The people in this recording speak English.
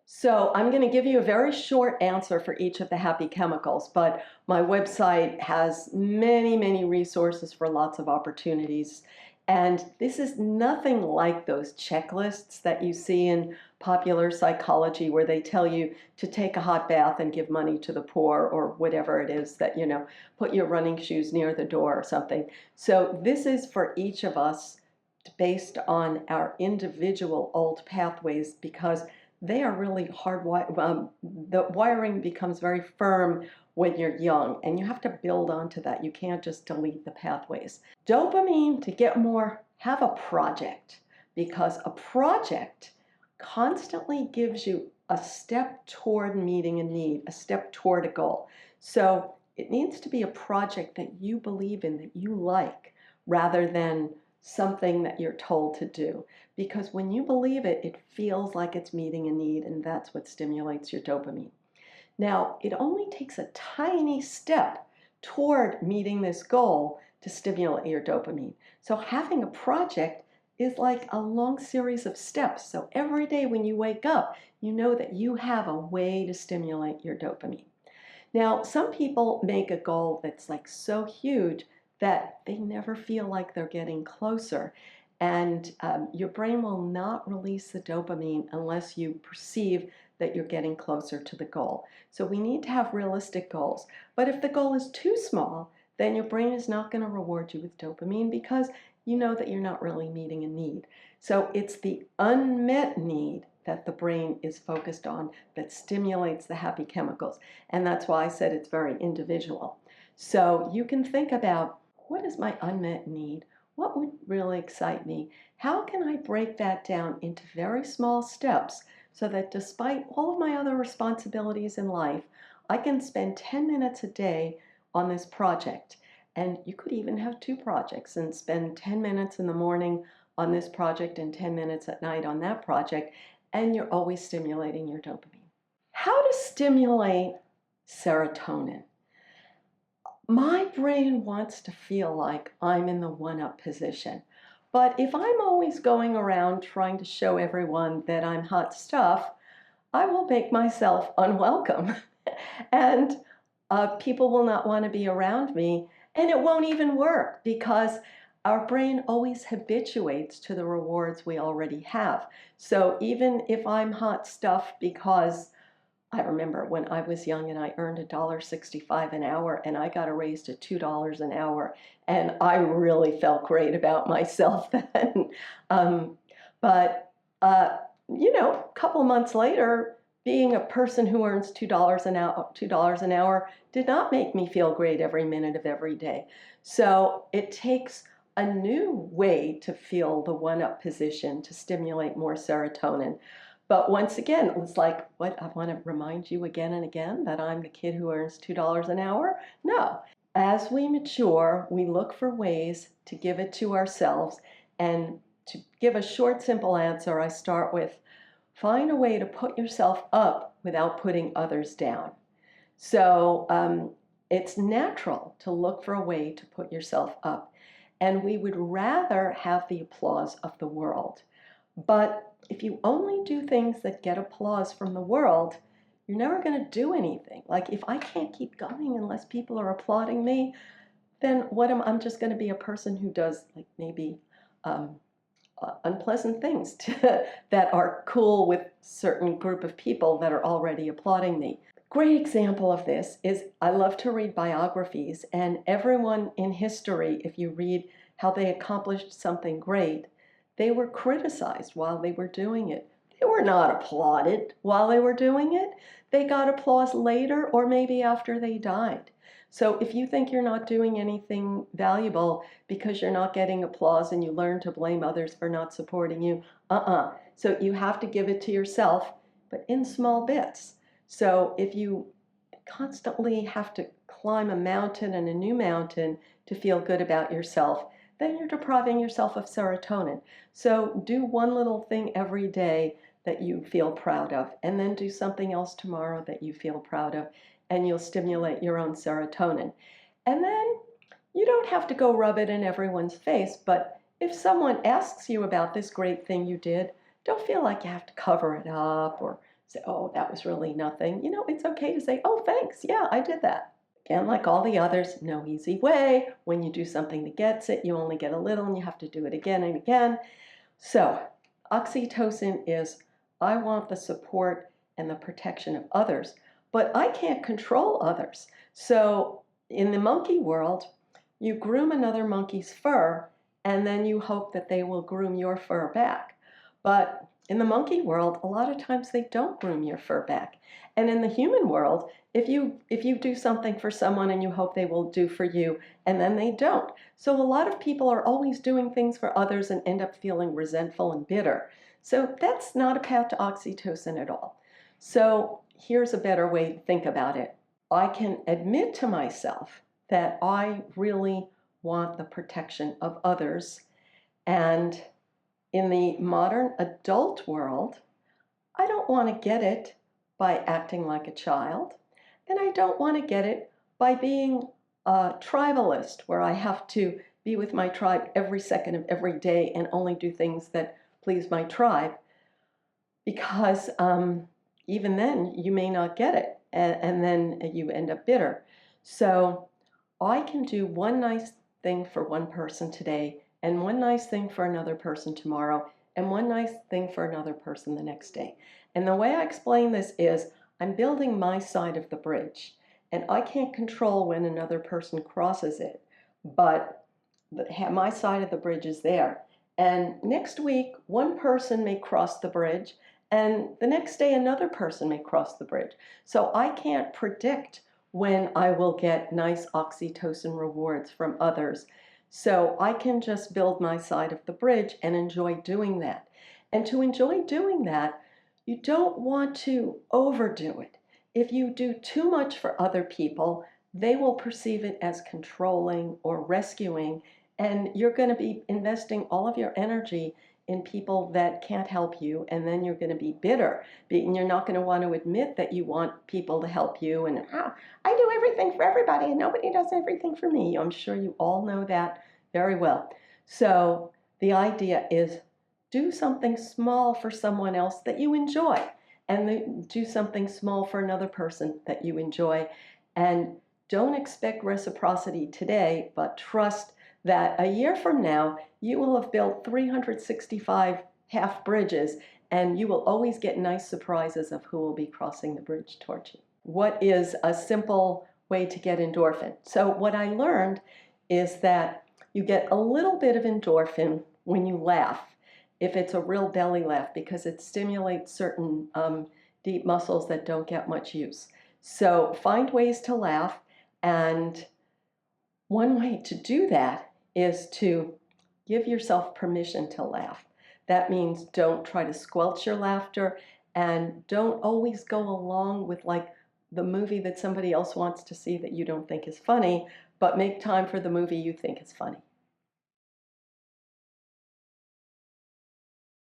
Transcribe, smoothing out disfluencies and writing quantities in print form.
So I'm going to give you a very short answer for each of the happy chemicals, but my website has many, many resources for lots of opportunities. And this is nothing like those checklists that you see in popular psychology where they tell you to take a hot bath and give money to the poor or whatever it is that, put your running shoes near the door or something. So this is for each of us based on our individual old pathways because they are really the wiring becomes very firm when you're young, and you have to build onto that. You can't just delete the pathways. Dopamine, to get more, have a project, because a project constantly gives you a step toward meeting a need, a step toward a goal. So it needs to be a project that you believe in, that you like, rather than something that you're told to do. Because when you believe it, it feels like it's meeting a need, and that's what stimulates your dopamine. Now, it only takes a tiny step toward meeting this goal to stimulate your dopamine. So having a project is like a long series of steps. So every day when you wake up, you know that you have a way to stimulate your dopamine. Now, some people make a goal that's like so huge that they never feel like they're getting closer. And your brain will not release the dopamine unless you perceive that you're getting closer to the goal. So we need to have realistic goals. But if the goal is too small, then your brain is not going to reward you with dopamine because you know that you're not really meeting a need. So it's the unmet need that the brain is focused on that stimulates the happy chemicals. And that's why I said it's very individual. So you can think about, what is my unmet need? What would really excite me? How can I break that down into very small steps so that despite all of my other responsibilities in life, I can spend 10 minutes a day on this project? And you could even have two projects and spend 10 minutes in the morning on this project and 10 minutes at night on that project, and you're always stimulating your dopamine. How to stimulate serotonin? My brain wants to feel like I'm in the one-up position. But if I'm always going around trying to show everyone that I'm hot stuff, I will make myself unwelcome. And people will not want to be around me. And it won't even work because our brain always habituates to the rewards we already have. So even if I'm hot stuff because I remember when I was young and I earned $1.65 an hour and I got a raise to $2 an hour, and I really felt great about myself then. um, but a couple months later, being a person who earns $2 an hour did not make me feel great every minute of every day. So it takes a new way to feel the one-up position to stimulate more serotonin. But once again, it's like, what, I want to remind you again and again that I'm the kid who earns $2 an hour? No. As we mature, we look for ways to give it to ourselves. And to give a short, simple answer, I start with, find a way to put yourself up without putting others down. So it's natural to look for a way to put yourself up. And we would rather have the applause of the world. But if you only do things that get applause from the world, you're never going to do anything. Like, if I can't keep going unless people are applauding me, then I'm just going to be a person who does, like, maybe unpleasant things that are cool with certain group of people that are already applauding me. Great example of this is, I love to read biographies, and everyone in history, if you read how they accomplished something great, they were criticized while they were doing it. They were not applauded while they were doing it. They got applause later or maybe after they died. So if you think you're not doing anything valuable because you're not getting applause and you learn to blame others for not supporting you, So you have to give it to yourself, but in small bits. So if you constantly have to climb a mountain and a new mountain to feel good about yourself, then you're depriving yourself of serotonin. So do one little thing every day that you feel proud of, and then do something else tomorrow that you feel proud of, and you'll stimulate your own serotonin. And then you don't have to go rub it in everyone's face, but if someone asks you about this great thing you did, don't feel like you have to cover it up or Say, oh, that was really nothing. It's okay to say, oh, thanks. Yeah, I did that. Again, like all the others, no easy way. When you do something that gets it, you only get a little and you have to do it again and again. So, oxytocin is I want the support and the protection of others, but I can't control others. So, in the monkey world, you groom another monkey's fur and then you hope that they will groom your fur back. But in the monkey world, a lot of times they don't groom your fur back. And in the human world, if you do something for someone and you hope they will do for you, and then they don't. So a lot of people are always doing things for others and end up feeling resentful and bitter. So that's not a path to oxytocin at all. So here's a better way to think about it. I can admit to myself that I really want the protection of others. And in the modern adult world, I don't want to get it by acting like a child, and I don't want to get it by being a tribalist where I have to be with my tribe every second of every day and only do things that please my tribe, because even then you may not get it, and then you end up bitter. So I can do one nice thing for one person today, and one nice thing for another person tomorrow, and one nice thing for another person the next day. And the way I explain this is I'm building my side of the bridge, and I can't control when another person crosses it, but my side of the bridge is there. And next week, one person may cross the bridge, and the next day, another person may cross the bridge. So I can't predict when I will get nice oxytocin rewards from others. So I can just build my side of the bridge and enjoy doing that. And to enjoy doing that, you don't want to overdo it. If you do too much for other people, they will perceive it as controlling or rescuing, and you're going to be investing all of your energy in people that can't help you, and then you're going to be bitter, and you're not going to want to admit that you want people to help you, and I do everything for everybody and nobody does everything for me. I'm sure you all know that very well. So the idea is do something small for someone else that you enjoy, and then do something small for another person that you enjoy, and don't expect reciprocity today, but trust that a year from now you will have built 365 half bridges, and you will always get nice surprises of who will be crossing the bridge towards you. What is a simple way to get endorphin? So what I learned is that you get a little bit of endorphin when you laugh, if it's a real belly laugh, because it stimulates certain deep muscles that don't get much use. So find ways to laugh, and one way to do that is to give yourself permission to laugh. That means don't try to squelch your laughter, and don't always go along with like the movie that somebody else wants to see that you don't think is funny, but make time for the movie you think is funny.